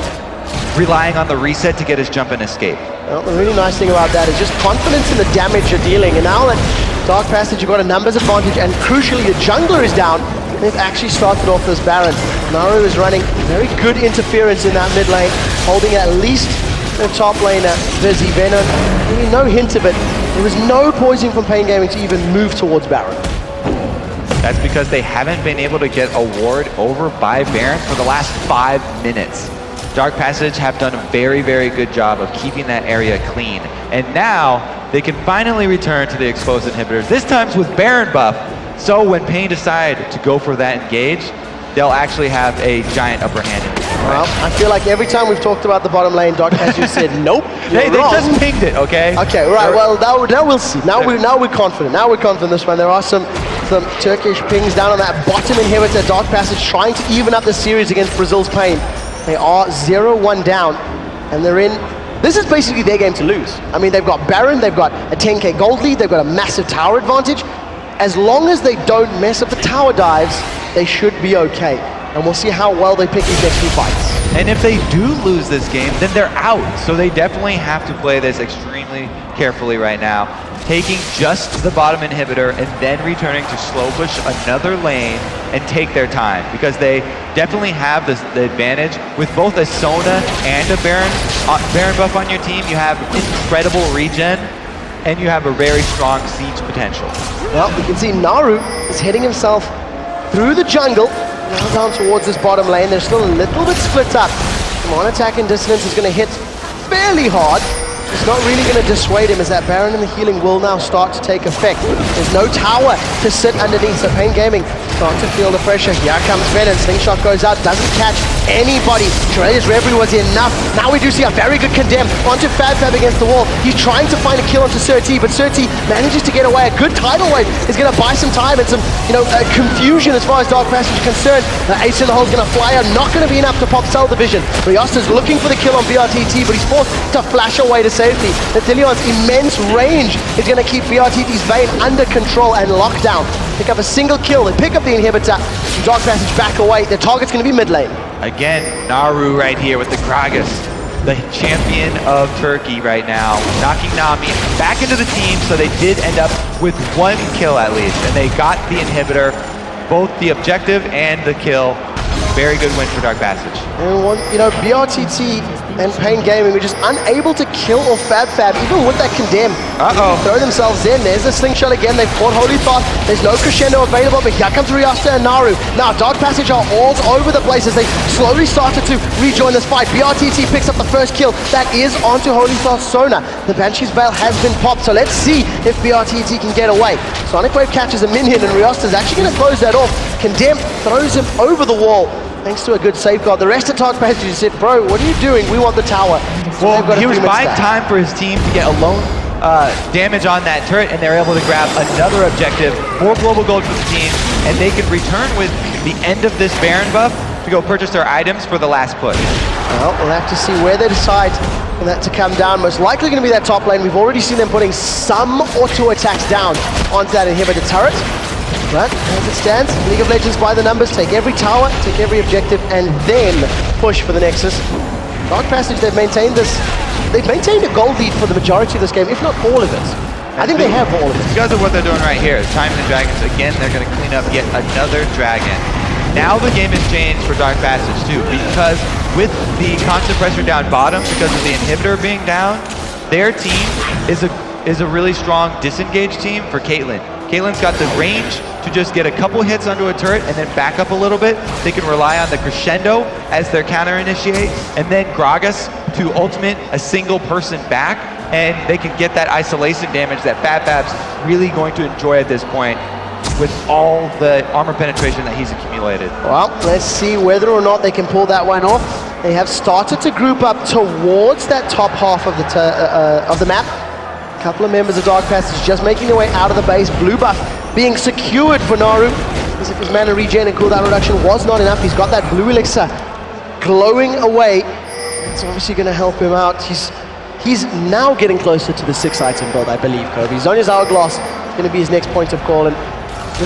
relying on the reset to get his jump and escape. Well, the really nice thing about that is just confidence in the damage you're dealing. And now that Dark Passage, you've got a numbers advantage, and crucially the jungler is down, they've actually started off this Baron. Naru is running very good interference in that mid lane, holding at least the top laner, Vizzy. Venom, really no hint of it. There was no poison from Pain Gaming to even move towards Baron. That's because they haven't been able to get a ward over by Baron for the last 5 minutes. Dark Passage have done a very, very good job of keeping that area clean. And now they can finally return to the exposed inhibitors, this time with Baron buff. So when Pain decide to go for that engage, they'll actually have a giant upper hand in this fight. Well, I feel like every time we've talked about the bottom lane, Dark Passage said, nope, they just pinged it, okay? Okay, right, well, now we'll see. Now we're confident. Now we're confident this one. There are some Turkish pings down on that bottom inhibitor. Dark Passage trying to even up the series against Brazil's Pain. They are 0-1 down, and they're in. This is basically their game to lose. I mean, they've got Baron, they've got a 10k gold lead, they've got a massive tower advantage. As long as they don't mess up the tower dives, they should be okay. And we'll see how well they pick these next 2 fights. And if they do lose this game, then they're out. So they definitely have to play this extremely carefully right now. Taking just the bottom inhibitor and then returning to slow push another lane and take their time. Because they definitely have the advantage. With both a Sona and a Baron buff on your team, you have incredible regen. and you have a very strong siege potential. Well, we can see Naru is heading himself through the jungle, now down towards this bottom lane. They're still a little bit split up. Come on, attack and dissonance is going to hit fairly hard. It's not really going to dissuade him, as that Baron and the healing will now start to take effect. There's no tower to sit underneath, so Pain Gaming starting to feel the pressure. Here comes Venom, Slingshot goes out, doesn't catch anybody. Shredder's Reverie was enough. Now we do see a very good Condemn onto Fab against the wall. He's trying to find a kill onto SirT, but SirT manages to get away. A good tidal wave is going to buy some time and some, confusion as far as Dark Passage is concerned. The Ace in the hole is going to fly out, not going to be enough to pop Cell Division. ReostA's looking for the kill on brTT, but he's forced to flash away to safety. Natilion's immense range is going to keep brTT's Vayne under control and locked down. Pick up a single kill, they pick up the inhibitor, Dark Passage back away. Their target's going to be mid lane. Again, Naru right here with the Gragas, the champion of Turkey right now, knocking Nami back into the team, so they did end up with one kill at least, and they got the inhibitor, both the objective and the kill. Very good win for Dark Passage. And brTT and Pain Gaming were just unable to kill or Fab, even with that Condemn. Throw themselves in. There's the Slingshot again. They've fought Holythoth. There's no crescendo available, but here comes ReostA and Naru. Now, Dark Passage are all over the place as they slowly started to rejoin this fight. brTT picks up the first kill. That is onto Holythoth's Sona. The Banshee's Veil has been popped, so let's see if brTT can get away. Sonic Wave catches a minion, and ReostA's actually going to close that off. Condemn throws him over the wall, thanks to a good safeguard. The rest of Dark Passage said, bro, what are you doing? We want the tower. So well, he was buying time for his team to get alone damage on that turret, and they're able to grab another objective, more global gold for the team, and they could return with the end of this Baron buff to go purchase their items for the last push. Well, we'll have to see where they decide for that to come down. Most likely going to be that top lane. We've already seen them putting some auto attacks down onto that inhibitor turret. But as it stands, League of Legends by the numbers, take every tower, take every objective, and then push for the Nexus. Dark Passage, they've maintained a gold lead for the majority of this game, if not all of it. I think they have all of it. Because of what they're doing right here, Time the Dragons, again, they're going to clean up yet another dragon. Now the game has changed for Dark Passage too, because with the constant pressure down bottom, because of the inhibitor being down, their team is a really strong disengaged team for Caitlyn. Caitlyn's got the range to just get a couple hits onto a turret and then back up a little bit. They can rely on the crescendo as their counter initiate, and then Gragas to ultimate a single person back, and they can get that isolation damage that Fab's really going to enjoy at this point with all the armor penetration that he's accumulated. Well, let's see whether or not they can pull that one off. They have started to group up towards that top half of the map. A couple of members of Dark Passage just making their way out of the base. Blue buff being secured for Naru, as if his mana regen and cooldown reduction was not enough. He's got that blue elixir glowing away. It's obviously going to help him out. He's now getting closer to the 6-item build, I believe, Kobe. Zhonya's Hourglass is going to be his next point of call, and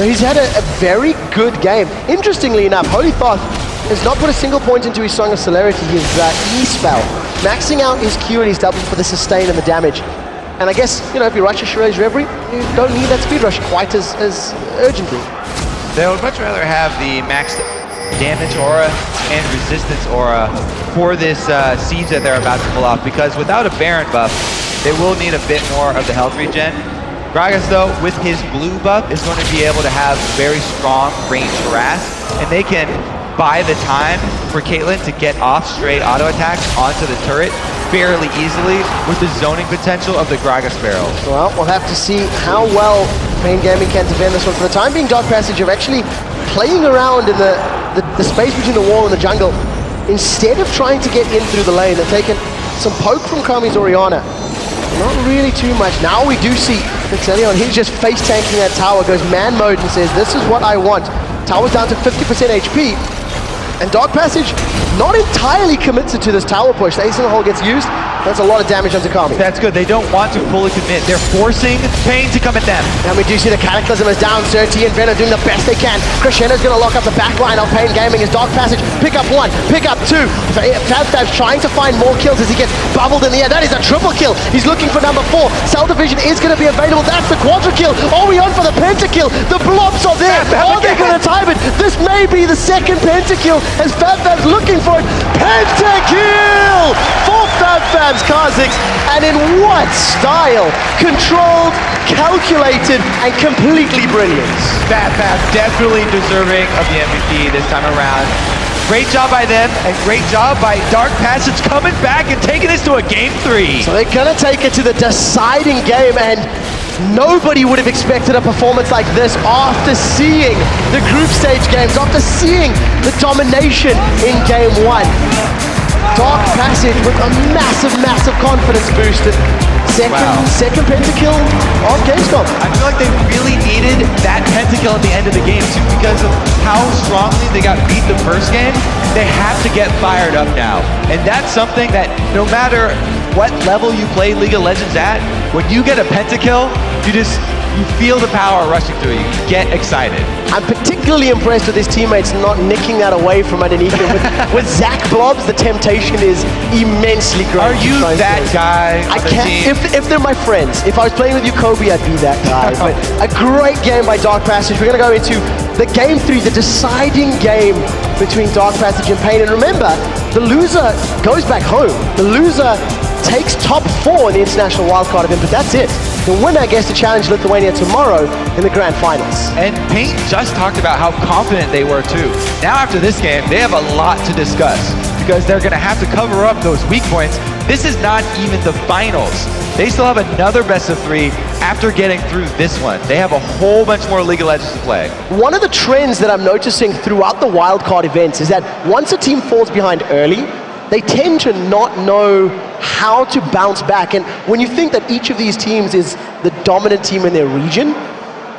he's had a very good game. Interestingly enough, Holythoth has not put a single point into his Song of Celerity, his E-spell, maxing out his Q and his W for the sustain and the damage. And I guess, if you rush a Shredder's Reverie, you don't need that speed rush quite as urgently. They would much rather have the maxed damage aura and resistance aura for this siege that they're about to pull off, because without a Baron buff, they will need a bit more of the health regen. Gragas, though, with his blue buff, is going to be able to have very strong range harass, and they can buy the time for Caitlyn to get off straight auto attacks onto the turret fairly easily with the zoning potential of the Gragas barrels. Well, we'll have to see how well Pain Gaming can defend this one. For the time being, Dark Passage are actually playing around in the space between the wall and the jungle. Instead of trying to get in through the lane, they're taking some poke from Kami's Orianna. Not really too much. Now we do see Natillion, he's just face tanking that tower, goes man mode and says, this is what I want. Tower's down to 50% HP. And Dark Passage not entirely committed to this tower push. The Ace in the hole gets used. That's a lot of damage onto Kami. That's good. They don't want to fully commit. They're forcing Pain to come at them. And we do see the Cataclysm is down. SirT and Venom doing the best they can. Crescendo's going to lock up the back line of Pain Gaming as Dark Passage pick up one, pick up two. Fab's trying to find more kills as he gets bubbled in the air. That is a triple kill. He's looking for number 4. Cell Division is going to be available. That's the quadra kill. Are we on for the pentakill? The blobs are there. Are they going to time it? This may be the second pentakill as Fab's looking for it. Pentakill for Fab. Fab's Kha'Zix, and in what style? Controlled, calculated, and completely brilliant. Fab definitely deserving of the MVP this time around. Great job by them, and great job by Dark Passage coming back and taking this to a Game 3. So they're gonna take it to the deciding game, and nobody would have expected a performance like this after seeing the group stage games, after seeing the domination in Game 1. Dark Passage with a massive confidence boost. Second pentakill on GamesCom. I feel like they really needed that pentakill at the end of the game too, because of how strongly they got beat the first game. They have to get fired up now. And that's something that no matter what level you play League of Legends at, when you get a pentakill, you feel the power rushing through you. You get excited. I'm particularly impressed with his teammates not nicking that away from underneath him. With Zach Blobs, the temptation is immensely great. Are you that guy on the team? If they're my friends. If I was playing with you, Kobe, I'd be that guy. But a great game by Dark Passage. We're going to go into the Game 3, the deciding game between Dark Passage and Pain. And remember, the loser goes back home. The loser takes top 4 in the International Wildcard event, but that's it. The winner gets to challenge Lithuania tomorrow in the grand finals. And Paint just talked about how confident they were too. Now after this game, they have a lot to discuss because they're going to have to cover up those weak points. This is not even the finals. They still have another best of 3 after getting through this one. They have a whole bunch more League of Legends to play. One of the trends that I'm noticing throughout the wildcard events is that once a team falls behind early, they tend to not know how to bounce back. And when you think that each of these teams is the dominant team in their region,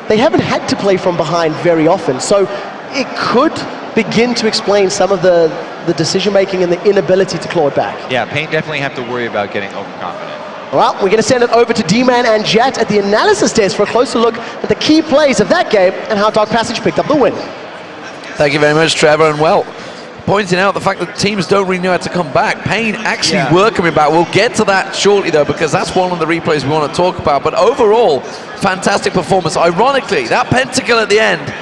they haven't had to play from behind very often. So it could begin to explain some of the decision-making and the inability to claw it back. Yeah, Paint definitely have to worry about getting overconfident. Well, we're going to send it over to D-Man and Jet at the analysis desk for a closer look at the key plays of that game and how Dark Passage picked up the win. Thank you very much, Trevor, and well, pointing out the fact that teams don't really know how to come back. Pain actually were coming back. We'll get to that shortly, though, because that's one of the replays we want to talk about. But overall, fantastic performance. Ironically, that pentakill at the end,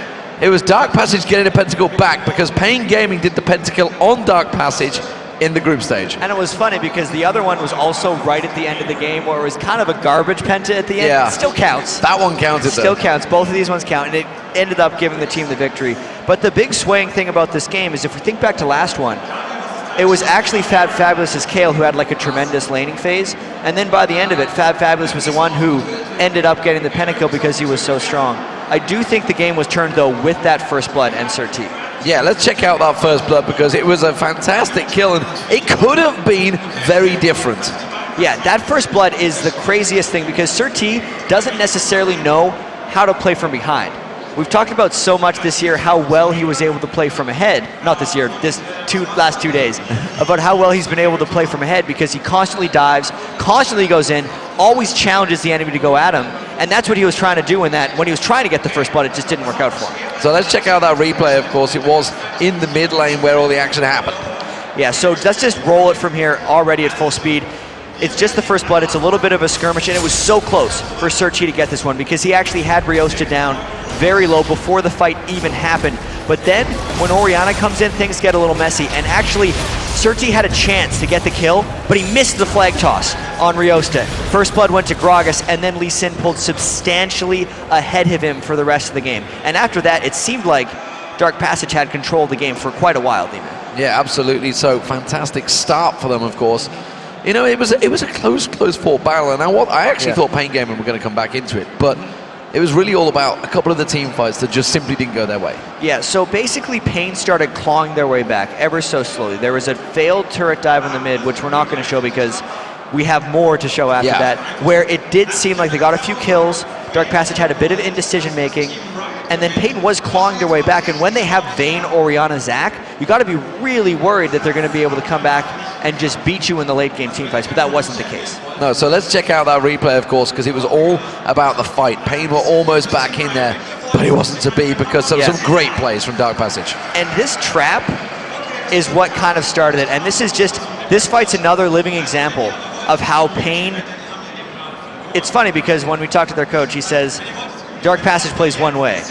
it was Dark Passage getting a pentakill back because Pain Gaming did the pentakill on Dark Passage in the group stage. And it was funny because the other one was also right at the end of the game where it was kind of a garbage penta at the end. Yeah. It still counts. That one counted, Still counts. Both of these ones count, and it ended up giving the team the victory. But the big swaying thing about this game is if we think back to last one, it was actually Fabulous's Kale who had like a tremendous laning phase, and then by the end of it, Fabulous was the one who ended up getting the pentakill because he was so strong. I do think the game was turned, though, with that first blood and SirT. Yeah, let's check out that first blood because it was a fantastic kill and it could have been very different. Yeah, that first blood is the craziest thing because SirT doesn't necessarily know how to play from behind. We've talked about so much this year how well he was able to play from ahead. Not this year, last 2 days. About how well he's been able to play from ahead because he constantly dives, constantly goes in, always challenges the enemy to go at him. And that's what he was trying to do in that. When he was trying to get the first blood, it just didn't work out for him. So let's check out that replay, of course. It was in the mid lane where all the action happened. Yeah, so let's just roll it from here already at full speed. It's just the first blood. It's a little bit of a skirmish, and it was so close for SirT to get this one because he actually had ReostA down very low before the fight even happened. But then, when Orianna comes in, things get a little messy. And actually, SirT had a chance to get the kill, but he missed the flag toss on ReostA. First blood went to Gragas, and then Lee Sin pulled substantially ahead of him for the rest of the game. And after that, it seemed like Dark Passage had control of the game for quite a while, D-Man. Yeah, absolutely. So, fantastic start for them, of course. You know, it was a close fought battle, and I actually thought Pain Gaming were going to come back into it, but it was really all about a couple of the team fights that just simply didn't go their way. Yeah, so basically Pain started clawing their way back ever so slowly. There was a failed turret dive in the mid, which we're not going to show because we have more to show after that, where it did seem like they got a few kills. Dark Passage had a bit of indecision making, and then Pain was clawing their way back. And when they have Vayne, Orianna, Zach, you got to be really worried that they're going to be able to come back and just beat you in the late game team fights, but that wasn't the case. No, so let's check out that replay, of course, because it was all about the fight. Pain were almost back in there, but it wasn't to be because of some great plays from Dark Passage. And this trap is what kind of started it. And this fight's another living example of how Pain, it's funny because when we talk to their coach, he says, Dark Passage plays one way.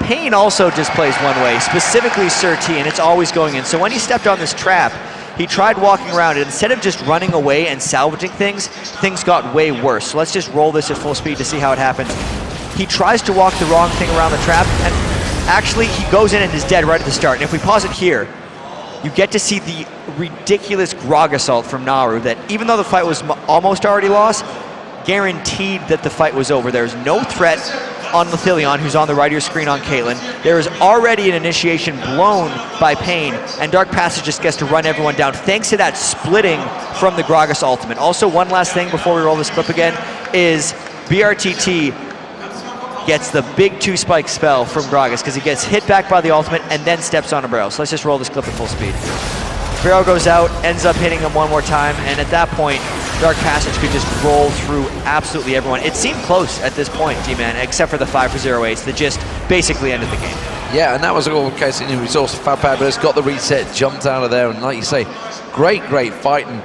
Pain also just plays one way, specifically SirT, and it's always going in. So when he stepped on this trap, he tried walking around, and instead of just running away and salvaging things, things got way worse. So let's just roll this at full speed to see how it happens. He tries to walk the wrong thing around the trap, and actually he goes in and is dead right at the start. And if we pause it here, you get to see the ridiculous Grog Assault from Naru that even though the fight was almost already lost, guaranteed that the fight was over. There's no threat on Lithilion, who's on the right of your screen on Caitlyn. There is already an initiation blown by Pain, and Dark Passage just gets to run everyone down thanks to that splitting from the Gragas ultimate. Also, one last thing before we roll this clip again is brTT gets the big 2-spike spell from Gragas because he gets hit back by the ultimate and then steps on a barrel. So let's just roll this clip at full speed. Barrel goes out, ends up hitting him one more time, and at that point, Dark Passage could just roll through absolutely everyone. It seemed close at this point, G-Man, except for the 5-for-0 ace that just basically ended the game. Yeah, and that was all the case in resource. Fabulous got the reset, jumped out of there, and like you say, great fighting.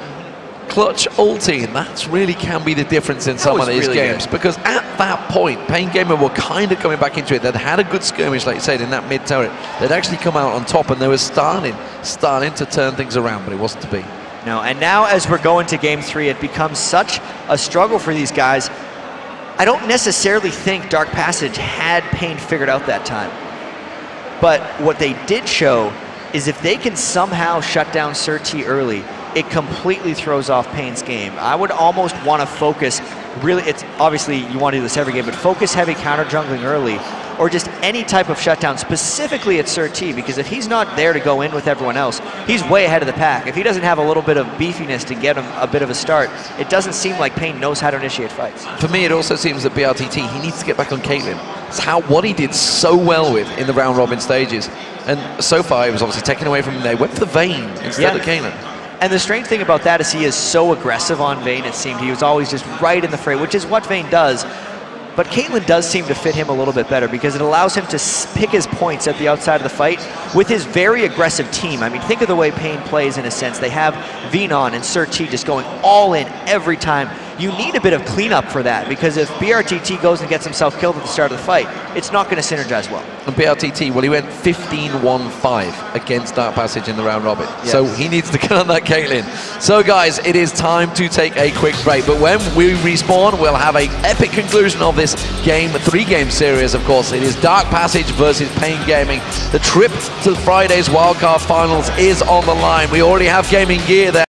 Clutch ulti, and that really can be the difference in some of these games, because at that point, Pain Gamer were kind of coming back into it. They'd had a good skirmish, like you said, in that mid turret. They'd actually come out on top, and they were starting to turn things around, but it wasn't to be. No, and now as we're going to Game 3, it becomes such a struggle for these guys. I don't necessarily think Dark Passage had Pain figured out that time. But what they did show is if they can somehow shut down SirT early, it completely throws off Pain's game. I would almost want to focus, really, it's obviously you want to do this every game, but focus heavy counter jungling early, or just any type of shutdown, specifically at SirT, because if he's not there to go in with everyone else, he's way ahead of the pack. If he doesn't have a little bit of beefiness to get him a bit of a start, it doesn't seem like Pain knows how to initiate fights. For me, it also seems that brTT, he needs to get back on Caitlyn. It's what he did so well with in the round robin stages. And so far, he was obviously taken away from him there. Went for the Vayne instead of Caitlyn. And the strange thing about that is he is so aggressive on Vayne, it seemed. He was always just right in the fray, which is what Vayne does. But Caitlyn does seem to fit him a little bit better because it allows him to pick his points at the outside of the fight with his very aggressive team. I mean, think of the way Pain plays in a sense. They have Venon and SirT just going all in every time. You need a bit of cleanup for that because if brTT goes and gets himself killed at the start of the fight, it's not going to synergize well. And brTT, well, he went 15-1-5 against Dark Passage in the round robin. Yes. So he needs to get on that Caitlyn. So guys, it is time to take a quick break. But when we respawn, we'll have an epic conclusion of this game, 3-game series, of course. It is Dark Passage versus Pain Gaming. The trip to Friday's Wildcard Finals is on the line. We already have gaming gear there.